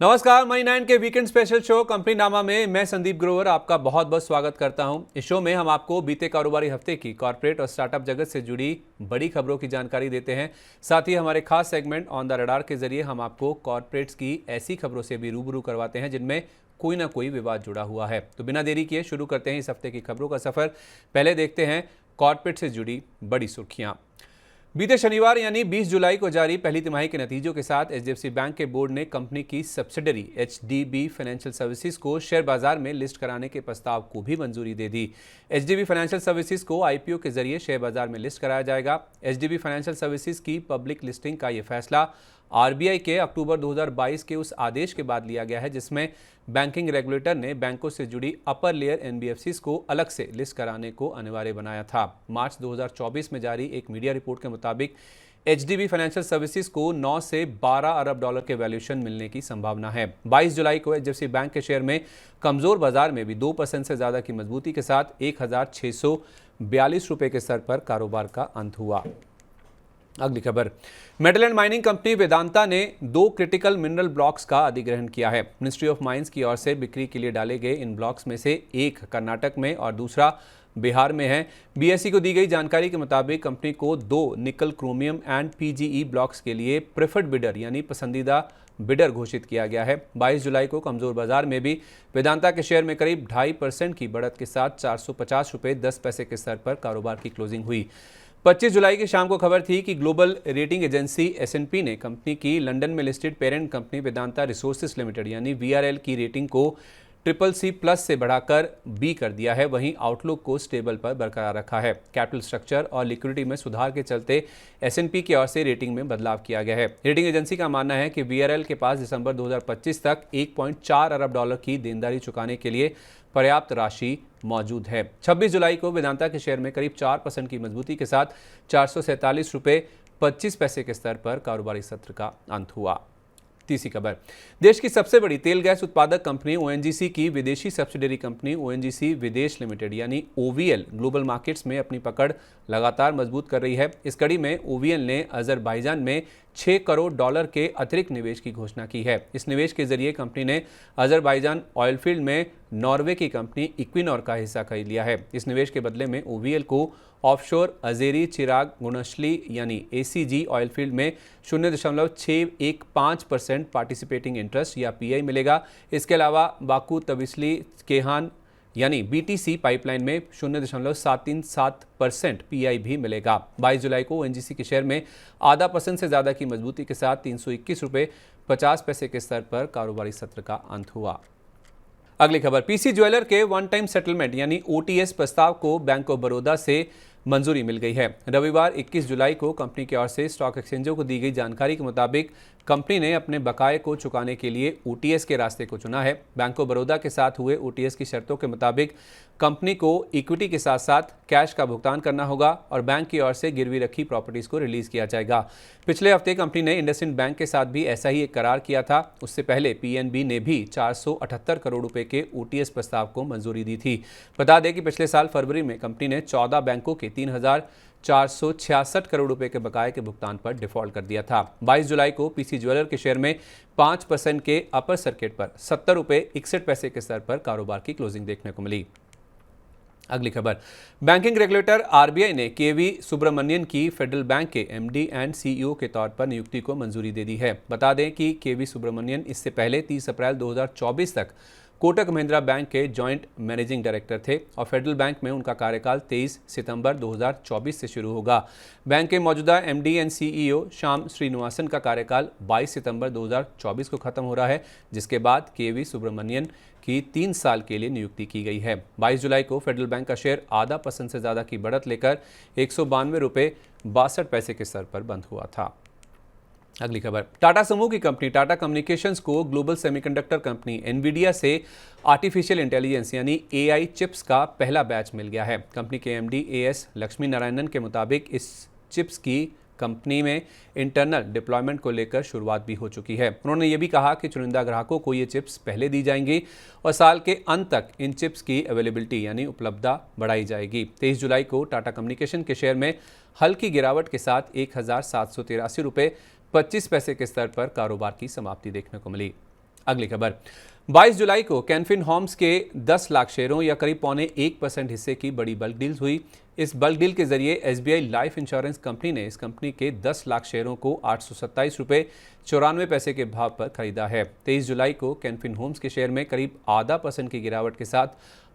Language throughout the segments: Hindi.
नमस्कार, मनी 9 के वीकेंड स्पेशल शो कंपनी नामा में मैं संदीप ग्रोवर आपका बहुत बहुत स्वागत करता हूं। इस शो में हम आपको बीते कारोबारी हफ्ते की कॉर्पोरेट और स्टार्टअप जगत से जुड़ी बड़ी खबरों की जानकारी देते हैं। साथ ही हमारे खास सेगमेंट ऑन द रडार के जरिए हम आपको कॉर्पोरेट्स की ऐसी खबरों से भी रूबरू करवाते हैं जिनमें कोई ना कोई विवाद जुड़ा हुआ है। तो बिना देरी किए शुरू करते हैं इस हफ्ते की खबरों का सफर। पहले देखते हैं कॉर्पोरेट से जुड़ी बड़ी सुर्खियां। बीते शनिवार यानी 20 जुलाई को जारी पहली तिमाही के नतीजों के साथ एचडीएफसी बैंक के बोर्ड ने कंपनी की सब्सिडरी एचडीबी फाइनेंशियल सर्विसेज को शेयर बाजार में लिस्ट कराने के प्रस्ताव को भी मंजूरी दे दी। एचडीबी फाइनेंशियल सर्विसेज को आईपीओ के जरिए शेयर बाजार में लिस्ट कराया जाएगा। एचडीबी फाइनेंशियल सर्विसेज की पब्लिक लिस्टिंग का यह फैसला आरबीआई के अक्टूबर 2022 के उस आदेश के बाद लिया गया है जिसमें बैंकिंग रेगुलेटर ने बैंकों से जुड़ी अपर लेयर एनबीएफसीज को अलग से लिस्ट कराने को अनिवार्य बनाया था। मार्च 2024 में जारी एक मीडिया रिपोर्ट के मुताबिक एचडीबी फाइनेंशियल सर्विसेज को 9 से 12 अरब डॉलर के वैल्यूएशन मिलने की संभावना है। 22 जुलाई को एचडीएफसी बैंक के शेयर में कमजोर बाजार में भी 2% से ज्यादा की मजबूती के साथ 1642 रुपए के स्तर पर कारोबार का अंत हुआ। अगली खबर, metal and mining company Vedanta ने 2 क्रिटिकल मिनरल ब्लॉक्स का अधिग्रहण किया है। मिनिस्ट्री ऑफ माइंस की ओर से बिक्री के लिए डाले गए इन ब्लॉक्स में से एक कर्नाटक में और दूसरा बिहार में है। बीएसई को दी गई जानकारी के मुताबिक कंपनी को 2 निकल क्रोमियम एंड पीजीई ब्लॉक्स के लिए प्रेफर्ड बिडर यानी पसंदीदा बिडर घोषित किया गया है। 22 जुलाई को कमजोर बाजार में भी वेदांता के शेयर में करीब 2.5% की बढ़त के साथ 450 रुपये 10 पैसे के स्तर पर कारोबार की क्लोजिंग हुई। 25 जुलाई की शाम को खबर थी कि ग्लोबल रेटिंग एजेंसी एस&पी ने कंपनी की लंदन में listed parent company Vedanta resources limited यानी वीआरएल की रेटिंग को CCC+ से बढ़ाकर बी कर दिया है। वहीं आउटलुक को स्टेबल पर बरकरार रखा है। कैपिटल स्ट्रक्चर और लिक्विडिटी में सुधार के चलते एस&पी की ओर से रेटिंग में बदलाव किया गया है। रेटिंग एजेंसी का मानना है कि वीआरएल के पास दिसंबर 2025 तक 1.4 अरब डॉलर की देनदारी चुकाने के लिए पर्याप्त राशि मौजूद है। 26 जुलाई को वेदांता के शेयर में करीब 4% की मजबूती के साथ 447 रुपये 25 पैसे के स्तर पर कारोबारी सत्र का अंत हुआ। तीसरी खबर, देश की सबसे बड़ी तेल गैस उत्पादक कंपनी ओएनजीसी की विदेशी सब्सिडरी कंपनी ओएनजीसी विदेश लिमिटेड यानी ओवीएल ग्लोबल मार्केट्स में अपनी पकड़ लगातार मजबूत कर रही है। इस कड़ी में ओवीएल ने अजरबैजान में 6 करोड़ डॉलर के अतिरिक्त निवेश की घोषणा की है। इस निवेश के जरिए कंपनी ने अजरबैजान ऑयल फील्ड में नॉर्वे की कंपनी इक्विनोर का हिस्सा खरीद लिया है। इस निवेश के बदले में ओवीएल को ऑफशोर अजेरी चिराग गुणशली यानी एसीजी ऑयल फील्ड में 0.615% पार्टिसिपेटिंग इंटरेस्ट या पीआई मिलेगा। इसके अलावा बाकू तबिस्ली केहान यानी बीटीसी पाइपलाइन में 0.737% पीआई भी मिलेगा। 22 जुलाई को ओएनजीसी के शेयर में 0.5% से ज्यादा की मजबूती के साथ 321 रुपये 50 पैसे के स्तर पर कारोबारी सत्र का अंत हुआ। अगली खबर, पीसी ज्वेलर के वन टाइम सेटलमेंट यानी ओटीएस प्रस्ताव को बैंक ऑफ बड़ौदा से मंजूरी मिल गई है। रविवार 21 जुलाई को कंपनी की ओर से स्टॉक एक्सचेंजों को दी गई जानकारी के मुताबिक कंपनी ने अपने बकाये को चुकाने के लिए ओटीएस के रास्ते को चुना है। बैंक ऑफ बड़ौदा के साथ हुए ओटीएस की शर्तों के मुताबिक कंपनी को इक्विटी के साथ साथ कैश का भुगतान करना होगा और बैंक की ओर से गिरवी रखी प्रॉपर्टीज को रिलीज किया जाएगा। पिछले हफ्ते कंपनी ने इंडसइंड बैंक के साथ भी ऐसा ही एक करार किया था। उससे पहले पीएनबी ने भी 478 करोड़ रुपए के ओटीएस प्रस्ताव को मंजूरी दी थी। बता दें कि पिछले साल फरवरी में कंपनी ने 14 बैंकों के 3,466 करोड़ रुपए के बकाये के भुगतान पर डिफॉल्ट कर दिया था। 22 जुलाई को पीसी ज्वेलर के शेयर में 5% के अपर सर्किट पर 70 रुपये 61 पैसे के स्तर पर कारोबार की क्लोजिंग देखने को मिली। अगली खबर, बैंकिंग रेगुलेटर आरबीआई ने केवी सुब्रमण्यन की फेडरल बैंक के एमडी एंड सीईओ के तौर पर नियुक्ति को मंजूरी दे दी है। बता दें कि केवी सुब्रमण्यन इससे पहले 30 अप्रैल 2024 तक कोटक महिंद्रा बैंक के जॉइंट मैनेजिंग डायरेक्टर थे और फेडरल बैंक में उनका कार्यकाल 23 सितंबर 2024 से शुरू होगा। बैंक के मौजूदा MD and CEO Shyam Srinivasan का कार्यकाल 22 सितंबर 2024 को खत्म हो रहा है, जिसके बाद केवी सुब्रमण्यन की 3 साल के लिए नियुक्ति की गई है। 22 जुलाई को फेडरल बैंक का शेयर 0.5% से ज्यादा की बढ़त लेकर 192 रुपये 62 पैसे के स्तर पर बंद हुआ था। अगली खबर, टाटा समूह की कंपनी टाटा कम्युनिकेशंस को ग्लोबल सेमीकंडक्टर कंपनी एनवीडिया से आर्टिफिशियल इंटेलिजेंस यानी एआई चिप्स का पहला बैच मिल गया है। कंपनी के एमडी एएस लक्ष्मी नारायणन के मुताबिक इस चिप्स की कंपनी में इंटरनल डिप्लॉयमेंट को लेकर शुरुआत भी हो चुकी है। उन्होंने ये भी कहा कि चुनिंदा ग्राहकों को ये चिप्स पहले दी जाएंगी और साल के अंत तक इन चिप्स की अवेलेबिलिटी यानी उपलब्धता बढ़ाई जाएगी। 23 जुलाई को टाटा कम्युनिकेशन के शेयर में हल्की गिरावट के साथ 1,783 रुपये 25 पैसे के स्तर पर कारोबार की समाप्ति देखने को मिली। अगली खबर, 22 जुलाई को कैनफिन होम्स के 10 लाख शेयरों या करीब 0.25% हिस्से की बड़ी बल्क डील हुई। इस बल्क डील के जरिए एसबीआई लाइफ इंश्योरेंस कंपनी ने इस कंपनी के 10 लाख शेयरों को 827 रुपये 94 के भाव पर खरीदा है। 23 जुलाई को कैनफिन होम्स के शेयर में करीब आधा % की गिरावट के साथ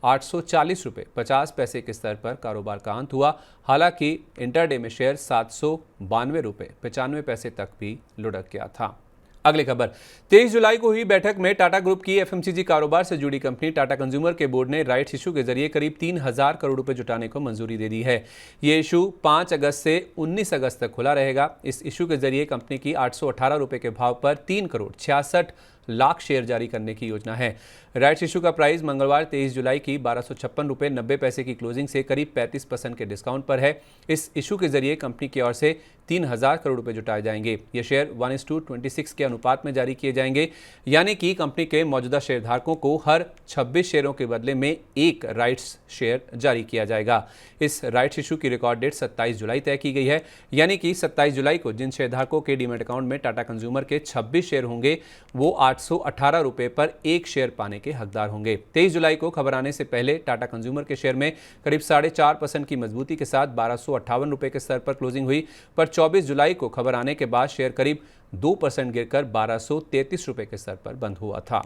840 रुपये 50 पैसे के स्तर पर कारोबार का अंत हुआ। हालांकि इंटरडे में शेयर 792 रुपये 95 पैसे तक भी लुढ़क गया था। अगली खबर, 23 जुलाई को हुई बैठक में टाटा ग्रुप की एफएमसीजी कारोबार से जुड़ी कंपनी टाटा कंज्यूमर के बोर्ड ने राइट्स इशू के जरिए करीब 3000 करोड़ रुपए जुटाने को मंजूरी दे दी है। ये इशू 5 अगस्त से 19 अगस्त तक खुला रहेगा। इस इशू के जरिए कंपनी की 818 रुपए के भाव पर 3 करोड़ 66 लाख शेयर जारी करने की योजना है। राइट्स इशू का प्राइस मंगलवार 23 जुलाई की 1256 रुपये 90 पैसे की क्लोजिंग से करीब 35% के डिस्काउंट पर है। इस इशू के जरिए कंपनी की ओर से 3000 करोड़ रुपए जुटाए जाएंगे। ये शेयर 1:26 के अनुपात में जारी किए जाएंगे, यानी कि कंपनी के मौजूदा शेयरधारकों को हर 26 शेयरों के बदले में एक राइट्स शेयर जारी किया जाएगा। इस राइट्स इशू की रिकॉर्ड डेट 27 जुलाई तय की गई है, यानी कि 27 जुलाई को जिन शेयरधारकों के डीमैट अकाउंट में टाटा कंज्यूमर के 26 शेयर होंगे वो 818 रुपये पर एक शेयर पाने के हकदार होंगे। 23 जुलाई को खबर आने से पहले टाटा कंज्यूमर के शेयर में करीब 4.5% की मजबूती के साथ 1258 रुपये के स्तर पर क्लोजिंग हुई, पर 24 जुलाई को खबर आने के बाद शेयर करीब 2% गिरकर 1233 रुपये के स्तर पर बंद हुआ था।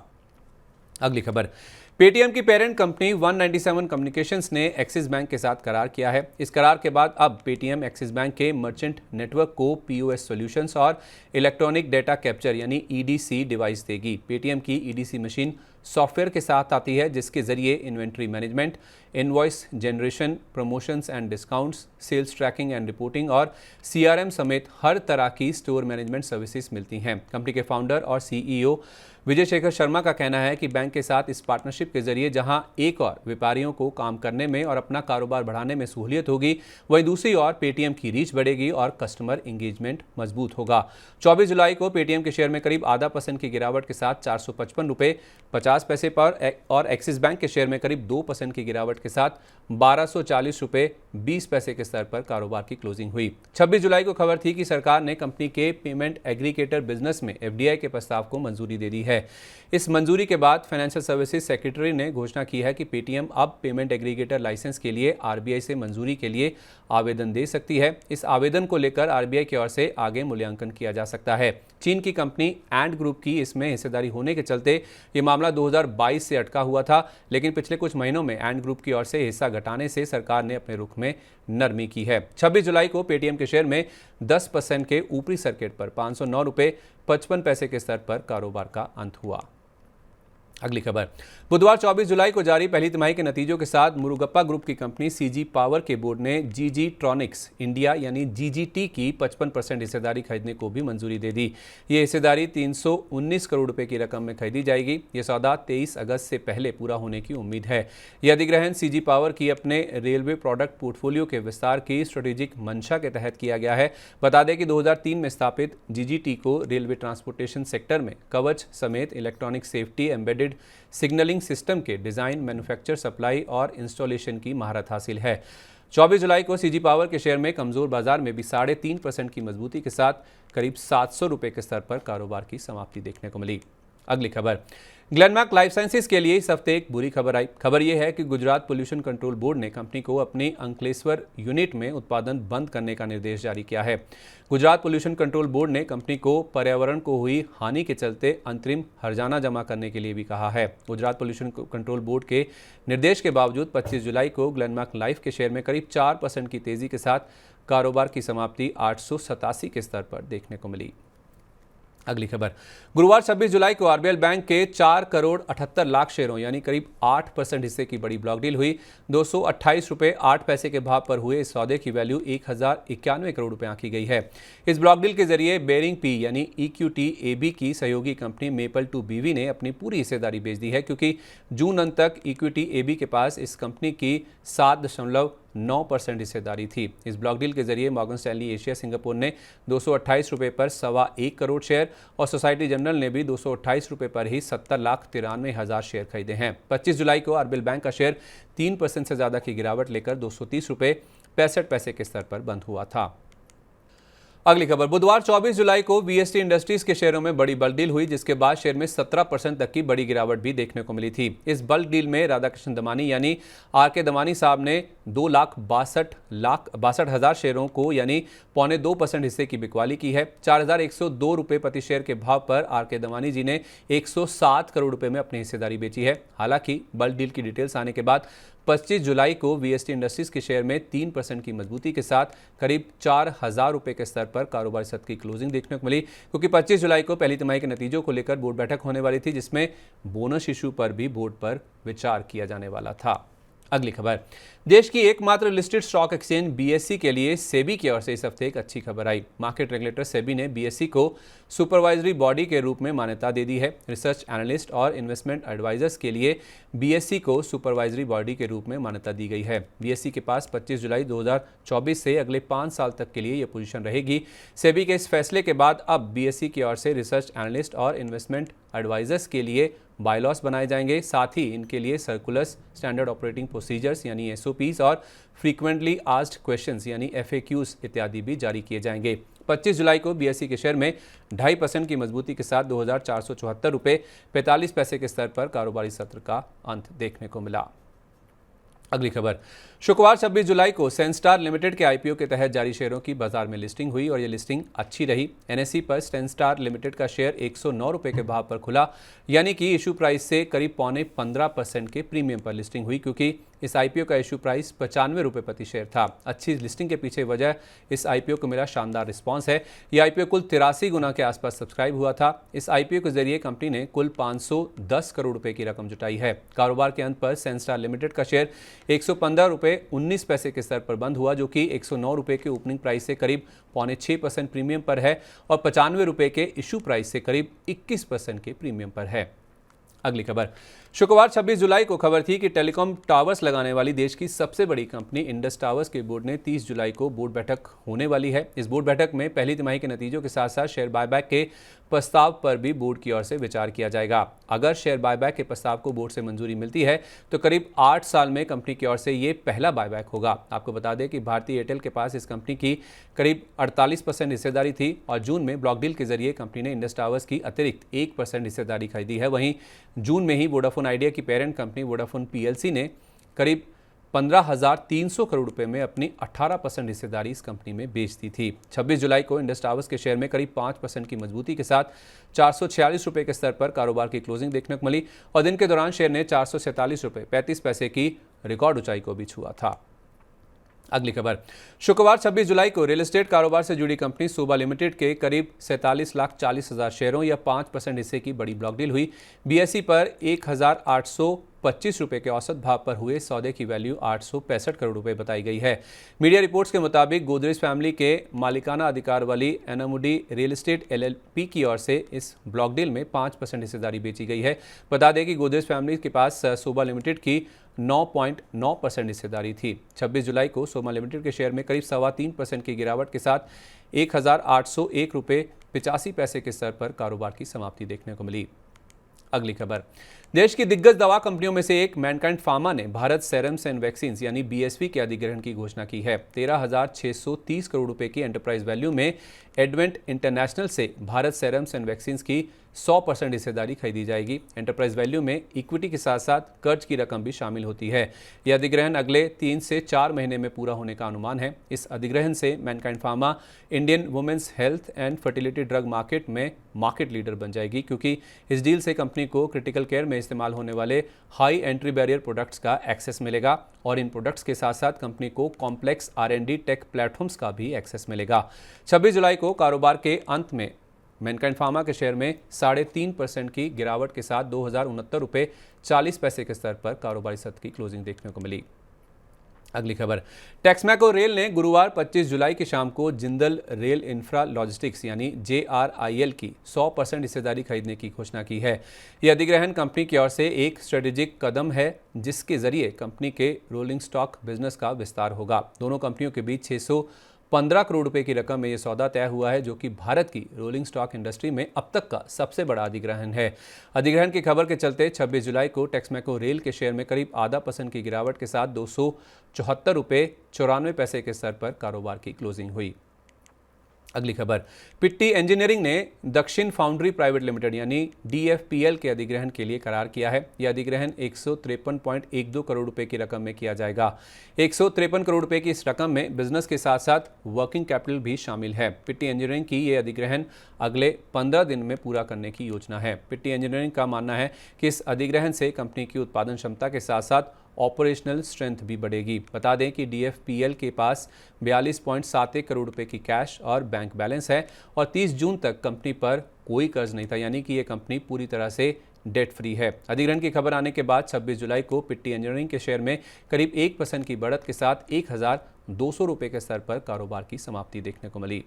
अगली खबर, पेटीएम की पेरेंट कंपनी 197 कम्युनिकेशंस ने एक्सिस बैंक के साथ करार किया है। इस करार के बाद अब पेटीएम एक्सिस बैंक के मर्चेंट नेटवर्क को पीओएस सॉल्यूशंस और इलेक्ट्रॉनिक डेटा कैप्चर यानी ईडीसी डिवाइस देगी। पेटीएम की ईडीसी मशीन सॉफ्टवेयर के साथ आती है, जिसके जरिए inventory management, invoice generation, promotions and discounts, sales tracking and reporting और सीआरएम समेत हर तरह की स्टोर मैनेजमेंट सर्विसेज मिलती हैं। कंपनी के फाउंडर और सीईओ विजय शेखर शर्मा का कहना है कि बैंक के साथ इस पार्टनरशिप के जरिए जहां एक और व्यापारियों को काम करने में और अपना कारोबार बढ़ाने में सहूलियत होगी, वहीं दूसरी ओर पेटीएम की रीच बढ़ेगी और कस्टमर इंगेजमेंट मजबूत होगा। 24 जुलाई को पेटीएम के शेयर में करीब आधा % की गिरावट के साथ 455 रुपये 50 पैसे पर और एक्सिस बैंक के शेयर में करीब 2% की गिरावट के साथ 1240 रुपये 20 पैसे के स्तर पर कारोबार की क्लोजिंग हुई। 26 जुलाई को खबर थी कि सरकार ने कंपनी के पेमेंट एग्रीगेटर बिजनेस में एफडीआई के प्रस्ताव को मंजूरी दे दी है। इस मंजूरी के बाद फाइनेंशियल सर्विसेज सेक्रेटरी ने घोषणा की है कि पेटीएम अब पेमेंट एग्रीगेटर लाइसेंस के लिए आरबीआई से मंजूरी के लिए आवेदन दे सकती है। इस आवेदन को लेकर आरबीआई की ओर से आगे मूल्यांकन किया जा सकता है। चीन की कंपनी एंड ग्रुप की इसमें हिस्सेदारी होने के चलते ये मामला 2022 से अटका हुआ था, लेकिन पिछले कुछ महीनों में एंड ग्रुप की ओर से हिस्सा घटाने से सरकार ने अपने रुख में नरमी की है। 26 जुलाई को पेटीएम के शेयर में 10% के ऊपरी सर्किट पर 509 रुपये 55 पैसे के स्तर पर कारोबार का अंत हुआ। अगली खबर, बुधवार 24 जुलाई को जारी पहली तिमाही के नतीजों के साथ मुरुगप्पा ग्रुप की कंपनी सीजी पावर के बोर्ड ने जीजी ट्रॉनिक्स इंडिया यानी जीजीटी की 55% हिस्सेदारी खरीदने को भी मंजूरी दे दी। ये हिस्सेदारी 319 करोड़ रुपए की रकम में खरीदी जाएगी। ये सौदा 23 अगस्त से पहले पूरा होने की उम्मीद है। यह अधिग्रहण सीजी पावर की अपने रेलवे प्रोडक्ट पोर्टफोलियो के विस्तार की स्ट्रेटेजिक मंशा के तहत किया गया है। बता दें कि 2003 में स्थापित जीजीटी को रेलवे ट्रांसपोर्टेशन सेक्टर में कवच समेत electronic safety, embedded signalling system के डिजाइन, मैन्युफैक्चर, सप्लाई और इंस्टॉलेशन की महारत हासिल है। 24 जुलाई को सीजी पावर के शेयर में कमजोर बाजार में भी 3.5% की मजबूती के साथ करीब 700 रुपये के स्तर पर कारोबार की समाप्ति देखने को मिली। अगली खबर, ग्लेनमार्क लाइफ साइंसेज के लिए इस हफ्ते एक बुरी खबर आई। खबर यह है कि गुजरात पोल्यूशन कंट्रोल बोर्ड ने कंपनी को अपनी अंकलेश्वर यूनिट में उत्पादन बंद करने का निर्देश जारी किया है। गुजरात पोल्यूशन कंट्रोल बोर्ड ने कंपनी को पर्यावरण को हुई हानि के चलते अंतरिम हर्जाना जमा करने के लिए भी कहा है। गुजरात पोल्यूशन कंट्रोल बोर्ड के निर्देश के बावजूद 25 जुलाई को ग्लेनमार्क लाइफ के शेयर में करीब 4% की तेजी के साथ कारोबार की समाप्ति 887 के स्तर पर देखने को मिली। अगली खबर, गुरुवार 26 जुलाई को आरबीएल बैंक के 4 करोड़ 78 लाख शेयरों यानी करीब 8% हिस्से की बड़ी ब्लॉक डील हुई। 228 रुपये 8 पैसे के भाव पर हुए इस सौदे की वैल्यू 1091 करोड़ रुपए आंकी गई है। इस ब्लॉक डील के जरिए बेरिंग पी यानी इक्विटी एबी की सहयोगी कंपनी मेपल टू बीवी ने अपनी पूरी हिस्सेदारी बेच दी है, क्योंकि जून अंत तक इक्विटी एबी के पास इस कंपनी की 7.9% हिस्सेदारी थी। इस ब्लॉक डील के जरिए मॉर्गन स्टैनली एशिया सिंगापुर ने 228 रुपये पर 1.25 करोड़ शेयर और सोसाइटी जनरल ने भी 228 रुपये पर ही 70,93,000 शेयर खरीदे हैं। 25 जुलाई को आरबीएल बैंक का शेयर 3% से ज्यादा की गिरावट लेकर 230 रुपये 65 पैसे के स्तर पर बंद हुआ था। अगली खबर, बुधवार 24 जुलाई को वीएसटी इंडस्ट्रीज के शेयरों में बड़ी बल्क डील हुई, जिसके बाद शेयर में 17% तक की बड़ी गिरावट भी देखने को मिली थी। इस बल्क डील में राधाकृष्ण दमानी यानी आर.के. दमानी साहब ने 2,62,62,000 शेयरों को यानी 0.2% हिस्से की बिकवाली की है। 4,102 रुपये प्रति शेयर के भाव पर आर.के. दमानी जी ने 107 करोड़ रुपए में अपनी हिस्सेदारी बेची है। हालांकि बल्क डील की डिटेल्स आने के बाद 25 जुलाई को वीएसटी इंडस्ट्रीज के शेयर में 3% की मजबूती के साथ करीब 4,000 रुपए के स्तर पर कारोबारी सत्र की क्लोजिंग देखने को मिली, क्योंकि 25 जुलाई को पहली तिमाही के नतीजों को लेकर बोर्ड बैठक होने वाली थी, जिसमें बोनस इशू पर भी बोर्ड पर विचार किया जाने वाला था। अगली खबर, देश की एकमात्र लिस्टेड स्टॉक एक्सचेंज बीएसई के लिए सेबी की ओर से इस हफ्ते एक अच्छी खबर आई। मार्केट रेगुलेटर सेबी ने बीएसई को सुपरवाइजरी बॉडी के रूप में मान्यता दे दी है। रिसर्च एनालिस्ट और इन्वेस्टमेंट एडवाइजर्स के लिए बीएसई को सुपरवाइजरी बॉडी के रूप में मान्यता दी गई है। बीएसई के पास 25 जुलाई 2024 से अगले 5 साल तक के लिए यह पोजीशन रहेगी। सेबी के इस फैसले के बाद अब बीएसई की ओर से रिसर्च एनालिस्ट और इन्वेस्टमेंट एडवाइजर्स के लिए बायलॉस बनाए जाएंगे। साथ ही इनके लिए सर्कुलर्स, स्टैंडर्ड ऑपरेटिंग प्रोसीजर्स यानी एसओपीज और फ्रीक्वेंटली आस्क्ड क्वेश्चंस यानी एफएक्यूज इत्यादि भी जारी किए जाएंगे। 25 जुलाई को बीएसई के शेयर में 2.5% की मजबूती के साथ 2,474 रुपये 45 पैसे के स्तर पर कारोबारी सत्र का अंत देखने को मिला। अगली खबर, शुक्रवार 26 जुलाई को सेंस्टार लिमिटेड के आईपीओ के तहत जारी शेयरों की बाजार में लिस्टिंग हुई और यह लिस्टिंग अच्छी रही। एनएसई पर सेंस्टार लिमिटेड का शेयर 109 रुपये के भाव पर खुला, यानी कि इशू प्राइस से करीब 15% के प्रीमियम पर लिस्टिंग हुई, क्योंकि इस आईपीओ का इशू प्राइस 95 रुपये प्रति शेयर था। अच्छी लिस्टिंग के पीछे वजह इस आईपीओ को मिला शानदार रिस्पांस है। यह आईपीओ कुल 83 गुना के आसपास सब्सक्राइब हुआ था। इस आईपीओ के जरिए कंपनी ने कुल 510 करोड़ रुपए की रकम जुटाई है। कारोबार के अंत पर सेंस्टार लिमिटेड का शेयर 115 रुपये 19 पैसे के स्तर पर बंद हुआ, जो कि 109 रुपये के ओपनिंग प्राइस से करीब 6.5% प्रीमियम पर है और 95 रुपये के इशू प्राइस से करीब 21% के प्रीमियम पर है। अगली खबर, शुक्रवार 26 जुलाई को खबर थी कि टेलीकॉम टावर्स लगाने वाली देश की सबसे बड़ी कंपनी इंडस टावर्स के बोर्ड ने 30 जुलाई को बोर्ड बैठक होने वाली है। इस बोर्ड बैठक में पहली तिमाही के नतीजों के साथ साथ शेयर बायबैक के प्रस्ताव पर भी बोर्ड की ओर से विचार किया जाएगा। अगर शेयर बायबैक के प्रस्ताव को बोर्ड से मंजूरी मिलती है तो करीब 8 साल में कंपनी की ओर से ये पहला बायबैक होगा। आपको बता दें कि भारतीय एयरटेल के पास इस कंपनी की करीब 48% हिस्सेदारी थी और जून में ब्लॉक डील के जरिए कंपनी ने इंडस टावर्स की अतिरिक्त 1% हिस्सेदारी खरीदी है। वहीं जून में ही वोडाफोन आइडिया की पेरेंट कंपनी वोडाफोन पीएलसी ने करीब 15,300 करोड़ रुपए में अपनी 18% हिस्सेदारी इस कंपनी में बेच दी थी। 26 जुलाई को इंडस टावर्स के शेयर में करीब 5% की मजबूती के साथ 446 रुपए के स्तर पर कारोबार की क्लोजिंग देखने को मिली और दिन के दौरान शेयर ने 447 रुपए 35 पैसे की रिकॉर्ड ऊंचाई को भी छुआ था। अगली खबर, शुक्रवार 26 जुलाई को रियल एस्टेट कारोबार से जुड़ी कंपनी सोबा लिमिटेड के करीब 47,40,000 शेयरों या 5% हिस्से की बड़ी ब्लॉक डील हुई। बीएसई पर 1,825 रुपये के औसत भाव पर हुए सौदे की वैल्यू 865 करोड़ रुपए बताई गई है। मीडिया रिपोर्ट्स के मुताबिक गोदरेज फैमिली के मालिकाना अधिकार वाली एनामुडी रियल एस्टेट एलएलपी की ओर से इस ब्लॉक डील में 5% हिस्सेदारी बेची गई है। बता दें कि गोदरेज फैमिली के पास सोबा लिमिटेड की 9.9% हिस्सेदारी थी। 26 जुलाई को सोमा लिमिटेड के शेयर में करीब 3.25% की गिरावट के साथ 1,801 रुपये 85 पैसे के स्तर पर कारोबार की समाप्ति देखने को मिली। अगली खबर, देश की दिग्गज दवा कंपनियों में से एक मैनकाइंड फार्मा ने भारत सेरम्स एंड वैक्सीन्स यानी बीएसवी के अधिग्रहण की घोषणा की है। 13,630 करोड़ रुपए की एंटरप्राइज वैल्यू में एडवेंट इंटरनेशनल से भारत सेरम्स एंड वैक्सीन्स की 100% हिस्सेदारी खरीदी जाएगी। एंटरप्राइज वैल्यू में इक्विटी के साथ साथ कर्ज की रकम भी शामिल होती है। यह अधिग्रहण अगले 3 से 4 महीने में पूरा होने का अनुमान है। इस अधिग्रहण से Mankind Pharma Indian women's health and fertility drug market में मार्केट लीडर बन जाएगी, क्योंकि इस डील से कंपनी को क्रिटिकल केयर में इस्तेमाल होने वाले हाई एंट्री बैरियर प्रोडक्ट्स का एक्सेस मिलेगा और इन प्रोडक्ट्स के साथ साथ कंपनी को कॉम्प्लेक्स R&D टेक प्लेटफॉर्म्स का भी एक्सेस मिलेगा। 26 जुलाई को कारोबार के अंत में मैनकाइंड फार्मा के शेयर में 3.5% की गिरावट के साथ 2,069 रुपये 40 पैसे के स्तर पर कारोबारी सत्र की क्लोजिंग देखने को मिली। अगली खबर, टेक्समैको रेल ने गुरुवार 25 जुलाई की शाम को जिंदल रेल इंफ्रा लॉजिस्टिक्स यानी JRIL की 100% हिस्सेदारी खरीदने की घोषणा की है। यह अधिग्रहण कंपनी की ओर से एक स्ट्रेटेजिक कदम है, जिसके जरिए कंपनी के रोलिंग स्टॉक बिजनेस का विस्तार होगा। दोनों कंपनियों के बीच 615 करोड़ रुपए की रकम में यह सौदा तय हुआ है, जो कि भारत की रोलिंग स्टॉक इंडस्ट्री में अब तक का सबसे बड़ा अधिग्रहण है। अधिग्रहण की खबर के चलते 26 जुलाई को टेक्समैको रेल के शेयर में करीब 0.5% की गिरावट के साथ 274 रुपये 94 पैसे के स्तर पर कारोबार की क्लोजिंग हुई। अगली खबर, पिट्टी इंजीनियरिंग ने दक्षिण फाउंड्री प्राइवेट लिमिटेड यानी DFPL के अधिग्रहण के लिए करार किया है। यह अधिग्रहण 153.12 करोड़ रुपए की रकम में किया जाएगा। 153 करोड़ रुपए की इस रकम में बिजनेस के साथ साथ वर्किंग कैपिटल भी शामिल है। पिट्टी इंजीनियरिंग की ये अधिग्रहण अगले 15 दिन में पूरा करने की योजना है। पिट्टी इंजीनियरिंग का मानना है कि इस अधिग्रहण से कंपनी की उत्पादन क्षमता के साथ साथ ऑपरेशनल स्ट्रेंथ भी बढ़ेगी। बता दें कि DFPL के पास 42.71 करोड़ रुपए की कैश और बैंक बैलेंस है और 30 जून तक कंपनी पर कोई कर्ज नहीं था, यानी कि ये कंपनी पूरी तरह से डेट फ्री है। अधिग्रहण की खबर आने के बाद 26 जुलाई को पिट्टी इंजीनियरिंग के शेयर में करीब 1% की बढ़त के साथ 1,200 रुपये के स्तर पर कारोबार की समाप्ति देखने को मिली।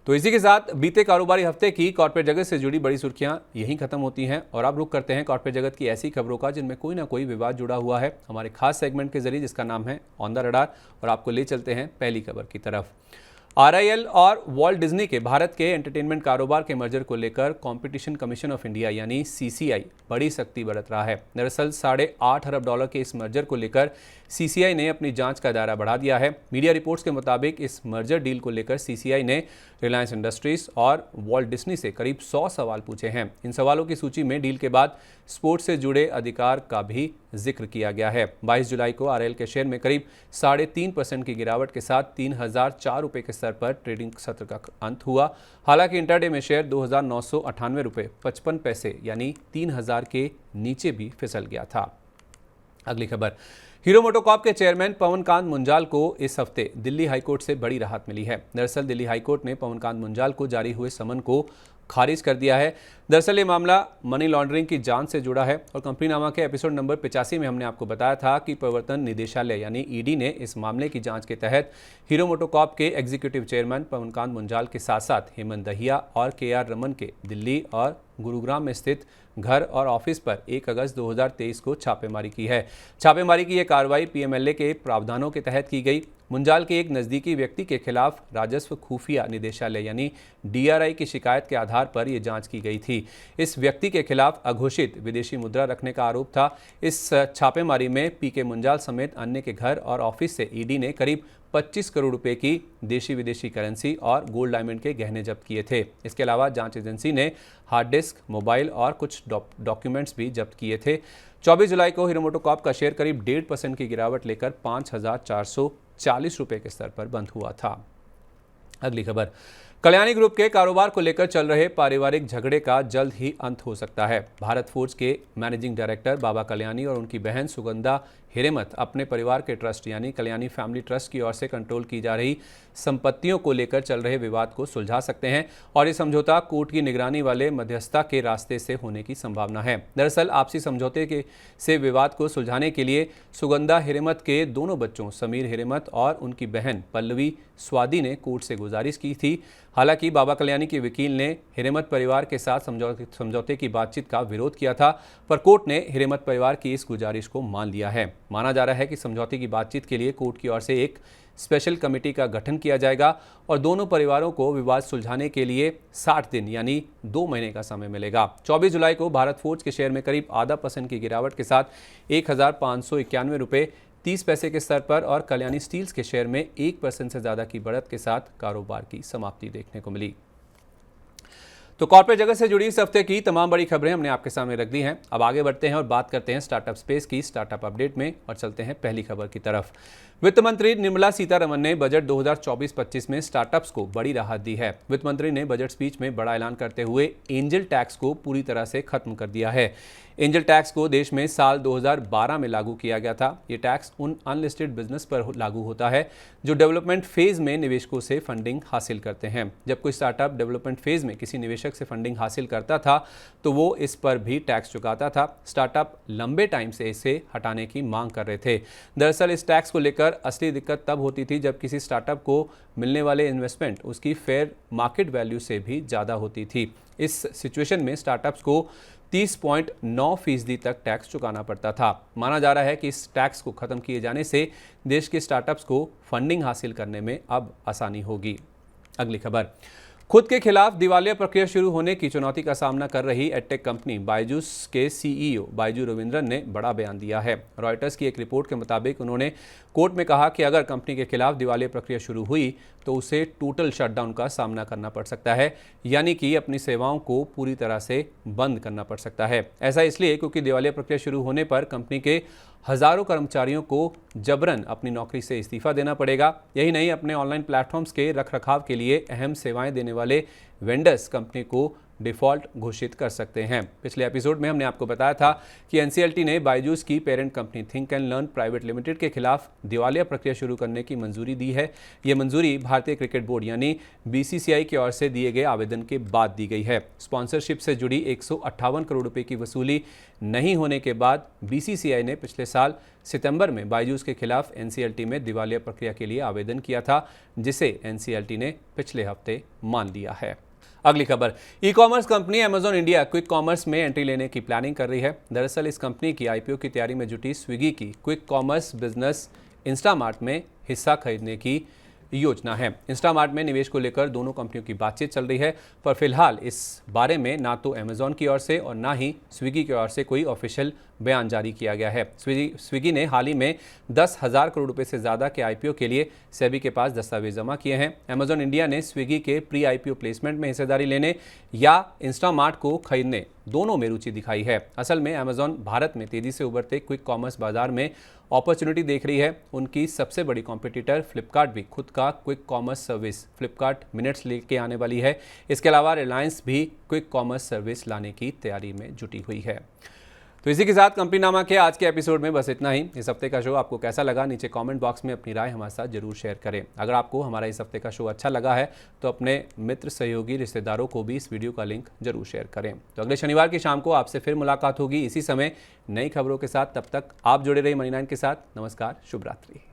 तो इसी के साथ बीते कारोबारी हफ्ते की कॉर्पोरेट जगत से जुड़ी बड़ी सुर्खियां यहीं खत्म होती हैं और अब रुख करते हैं कॉर्पोरेट जगत की ऐसी खबरों का जिनमें कोई ना कोई विवाद जुड़ा हुआ है, हमारे खास सेगमेंट के जरिए जिसका नाम है ऑन द रडार। और आपको ले चलते हैं पहली खबर की तरफ। RIL और वॉल्ट डिज्नी के भारत के एंटरटेनमेंट कारोबार के मर्जर को लेकर कंपटीशन कमीशन ऑफ इंडिया यानी CCI बड़ी सख्ती बरत रहा है। दरअसल $8.5 अरब के इस मर्जर को लेकर CCI ने अपनी जांच का दायरा बढ़ा दिया है। मीडिया रिपोर्ट्स के मुताबिक इस मर्जर डील को लेकर CCI ने रिलायंस इंडस्ट्रीज और वॉल्ट डिज्नी से करीब 100 सवाल पूछे हैं। इन सवालों की सूची में डील के बाद स्पोर्ट्स से जुड़े अधिकार का भी जिक्र किया गया है। 22 जुलाई को RIL के शेयर में करीब 3.5% की गिरावट के साथ 3,004 रुपये के स्तर पर ट्रेडिंग सत्र का अंत हुआ। हालांकि इंटरडे में शेयर 2,998 रुपये 55 पैसे यानी 3,000 के नीचे भी फिसल गया था। अगली खबर, हीरो मोटोकॉर्प के चेयरमैन पवनकांत मुंजाल को इस हफ्ते दिल्ली हाईकोर्ट से बड़ी राहत मिली है। दरअसल दिल्ली हाईकोर्ट ने पवनकांत मुंजाल को जारी हुए समन को खारिज कर दिया है। दरअसल ये मामला मनी लॉन्ड्रिंग की जांच से जुड़ा है और कंपनी नामा के एपिसोड नंबर 85 में हमने आपको बताया था कि प्रवर्तन निदेशालय यानी ED ने इस मामले की जांच के तहत हीरो मोटोकॉर्प के एग्जीक्यूटिव चेयरमैन पवनकांत मुंजाल के साथ साथ हेमंत दहिया और KR रमन के दिल्ली और गुरुग्राम में स्थित घर और ऑफिस पर 1 अगस्त 2023 को छापेमारी की है। छापेमारी की यह कार्रवाई PMLA के प्रावधानों के तहत की गई। मुंजाल के एक नज़दीकी व्यक्ति के खिलाफ राजस्व खुफिया निदेशालय यानी DRI की शिकायत के आधार पर यह जांच की गई थी। इस व्यक्ति के खिलाफ अघोषित विदेशी मुद्रा रखने का आरोप था। इस छापेमारी में PK मुंजाल समेत अन्य के घर और ऑफिस से ED ने करीब 25 करोड़ रुपए की देशी विदेशी करेंसी और गोल्ड डायमंड के गहने जब्त किए थे। इसके अलावा जांच एजेंसी ने हार्ड डिस्क, मोबाइल और कुछ डॉक्यूमेंट्स भी जब्त किए थे। 24 जुलाई को हीरो मोटोकॉर्प का शेयर करीब 1.5% की गिरावट लेकर 5,440 रुपये के स्तर पर बंद हुआ था। अगली खबर, कल्याणी ग्रुप के कारोबार को लेकर चल रहे पारिवारिक झगड़े का जल्द ही अंत हो सकता है। भारत फूड्स के मैनेजिंग डायरेक्टर बाबा कल्याणी और उनकी बहन सुगंधा हिरेमत अपने परिवार के ट्रस्ट यानी कल्याणी फैमिली ट्रस्ट की ओर से कंट्रोल की जा रही संपत्तियों को लेकर चल रहे विवाद को सुलझा सकते हैं और ये समझौता कोर्ट की निगरानी वाले मध्यस्थता के रास्ते से होने की संभावना है। दरअसल आपसी समझौते से विवाद को सुलझाने के लिए सुगंधा हिरेमत के दोनों बच्चों समीर हिरेमत और उनकी बहन पल्लवी स्वादी ने कोर्ट से गुजारिश की थी। हालांकि बाबा कल्याणी के वकील ने हिरेमत परिवार के साथ समझौते की बातचीत का विरोध किया था, पर कोर्ट ने हिरेमत परिवार की इस गुजारिश को मान लिया है। माना जा रहा है कि समझौते की बातचीत के लिए कोर्ट की ओर से एक स्पेशल कमेटी का गठन किया जाएगा और दोनों परिवारों को विवाद सुलझाने के लिए 60 दिन यानी 2 महीने का समय मिलेगा। 24 जुलाई को भारत फूड्स के शेयर में करीब 0.5% की गिरावट के साथ 1,591 रुपये 30 पैसे के स्तर पर और कल्याणी स्टील्स के शेयर में 1% से ज़्यादा की बढ़त के साथ कारोबार की समाप्ति देखने को मिली। तो कॉर्पोरेट जगत से जुड़ी इस हफ्ते की तमाम बड़ी खबरें हमने आपके सामने रख दी हैं। अब आगे बढ़ते हैं और बात करते हैं स्टार्टअप स्पेस की स्टार्टअप अपडेट में और चलते हैं पहली खबर की तरफ। वित्त मंत्री निर्मला सीतारमण ने बजट 2024-25 में स्टार्टअप्स को बड़ी राहत दी है। वित्त मंत्री ने बजट स्पीच में बड़ा ऐलान करते हुए एंजल टैक्स को पूरी तरह से खत्म कर दिया है। एंजल टैक्स को देश में साल 2012 में लागू किया गया था। ये टैक्स उन अनलिस्टेड बिजनेस पर लागू होता है जो डेवलपमेंट फेज में निवेशकों से फंडिंग हासिल करते हैं। जब कोई स्टार्टअप डेवलपमेंट फेज में किसी निवेशक से फंडिंग हासिल करता था तो वो इस पर भी टैक्स चुकाता था। स्टार्टअप लंबे टाइम से इसे हटाने की मांग कर रहे थे। दरअसल इस टैक्स को लेकर असली दिक्कत तब होती थी जब किसी स्टार्टअप को मिलने वाले इन्वेस्टमेंट उसकी फेयर मार्केट वैल्यू से भी ज़्यादा होती थी। इस सिचुएशन में स्टार्टअप्स को 30.9% तक टैक्स चुकाना पड़ता था। माना जा रहा है कि इस टैक्स को खत्म किए जाने से देश के स्टार्टअप्स को फंडिंग हासिल करने में अब आसानी होगी। अगली खबर, खुद के खिलाफ दिवालिया प्रक्रिया शुरू होने की चुनौती का सामना कर रही एडटेक कंपनी बायजूस के सीईओ बायजू रविंद्रन ने बड़ा बयान दिया है। रॉयटर्स की एक रिपोर्ट के मुताबिक उन्होंने कोर्ट में कहा कि अगर कंपनी के खिलाफ दिवालिया प्रक्रिया शुरू हुई तो उसे टोटल शटडाउन का सामना करना पड़ सकता है, यानी कि अपनी सेवाओं को पूरी तरह से बंद करना पड़ सकता है। ऐसा इसलिए क्योंकि दिवालिया प्रक्रिया शुरू होने पर कंपनी के हजारों कर्मचारियों को जबरन अपनी नौकरी से इस्तीफा देना पड़ेगा। यही नहीं, अपने ऑनलाइन प्लेटफॉर्म्स के रखरखाव के लिए अहम सेवाएं देने वाले वेंडर्स कंपनी को डिफ़ॉल्ट घोषित कर सकते हैं। पिछले एपिसोड में हमने आपको बताया था कि एनसीएलटी ने बायजूस की parent company think and learn private limited के खिलाफ दिवालिया प्रक्रिया शुरू करने की मंजूरी दी है। ये मंजूरी भारतीय क्रिकेट बोर्ड यानी बीसीसीआई की ओर से दिए गए आवेदन के बाद दी गई है। स्पॉन्सरशिप से जुड़ी 158 करोड़ रुपए की वसूली नहीं होने के बाद बीसीसीआई ने पिछले साल सितंबर में बायजूस के खिलाफ एनसीएलटी में दिवालिया प्रक्रिया के लिए आवेदन किया था, जिसे एनसीएलटी ने पिछले हफ्ते मान लिया है। अगली खबर, e commerce company Amazon India quick commerce में एंट्री लेने की प्लानिंग कर रही है। दरअसल इस कंपनी की आईपीओ की तैयारी में जुटी स्विगी की क्विक कॉमर्स बिजनेस इंस्टामार्ट में हिस्सा खरीदने की योजना है। इंस्टामार्ट में निवेश को लेकर दोनों कंपनियों की बातचीत चल रही है, पर फिलहाल इस बारे में ना तो अमेजॉन की ओर से और ना ही स्विगी की ओर से कोई ऑफिशियल बयान जारी किया गया है। स्विगी ने हाल ही में 10,000 करोड़ रुपए से ज़्यादा के आईपीओ के लिए सेबी के पास दस्तावेज जमा किए हैं। अमेजॉन इंडिया ने स्विगी के प्री आईपीओ प्लेसमेंट में हिस्सेदारी लेने या इंस्टामार्ट को खरीदने दोनों में रुचि दिखाई है। असल में अमेजॉन भारत में तेजी से उभरते क्विक कॉमर्स बाजार में अपॉर्चुनिटी देख रही है। उनकी सबसे बड़ी कॉम्पिटिटर फ्लिपकार्ट भी खुद का quick commerce service Flipkart minutes लेके आने वाली है। इसके अलावा रिलायंस भी क्विक कॉमर्स सर्विस लाने की तैयारी में जुटी हुई है। तो इसी के साथ कंपनी नामा के आज के एपिसोड में बस इतना ही। इस हफ्ते का शो आपको कैसा लगा, नीचे कमेंट बॉक्स में अपनी राय हमारे साथ जरूर शेयर करें। अगर आपको हमारा इस हफ्ते का शो अच्छा लगा है तो अपने मित्र, सहयोगी, रिश्तेदारों को भी इस वीडियो का लिंक जरूर शेयर करें। तो अगले शनिवार की शाम को आपसे फिर मुलाकात होगी इसी समय नई खबरों के साथ। तब तक आप जुड़े रहिए मनी 9 के साथ। नमस्कार, शुभ रात्रि।